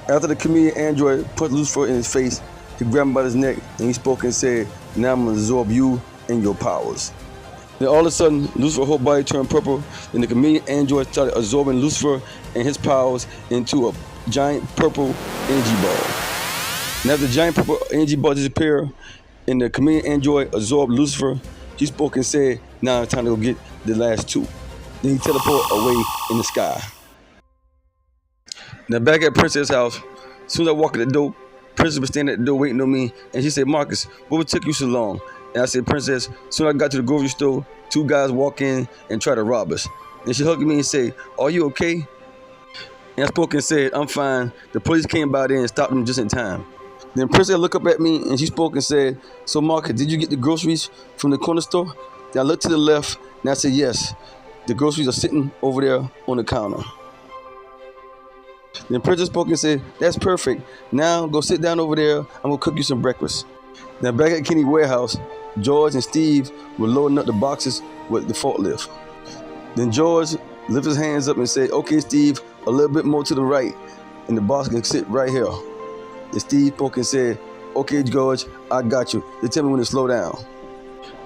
After the comedian android punched Lucifer in his face, he grabbed him by his neck and he spoke and said, "Now I'm gonna absorb you and your powers." Then all of a sudden, Lucifer's whole body turned purple, and the comedian android started absorbing Lucifer and his powers into a giant purple energy ball. And after the giant purple energy ball disappeared, and the comedian android absorbed Lucifer, he spoke and said, "Now it's time to go get the last two." Then he teleported away in the sky. Now back at Princess' house, as soon as I walked in the door, Princess was standing at the door waiting on me, and she said, "Marcus, what took you so long?" And I said, "Princess, as soon as I got to the grocery store, two guys walk in and try to rob us." And she hugged me and said, "Are you okay?" And I spoke and said, "I'm fine. The police came by there and stopped them just in time." Then Princess looked up at me and she spoke and said, "So Marcus, did you get the groceries from the corner store?" Then I looked to the left and I said, "Yes. The groceries are sitting over there on the counter." Then Princess spoke and said, "That's perfect. Now go sit down over there. I'm going to cook you some breakfast." Now back at Kenny's warehouse, George and Steve were loading up the boxes with the forklift. Then George lifted his hands up and said, "Okay, Steve, a little bit more to the right, and the box can sit right here." And Steve spoke and said, "Okay, George, I got you. They tell me when to slow down."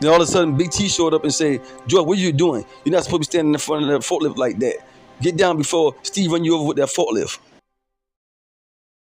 Then all of a sudden, Big T showed up and said, "George, what are you doing? You're not supposed to be standing in front of that forklift like that. Get down before Steve run you over with that forklift."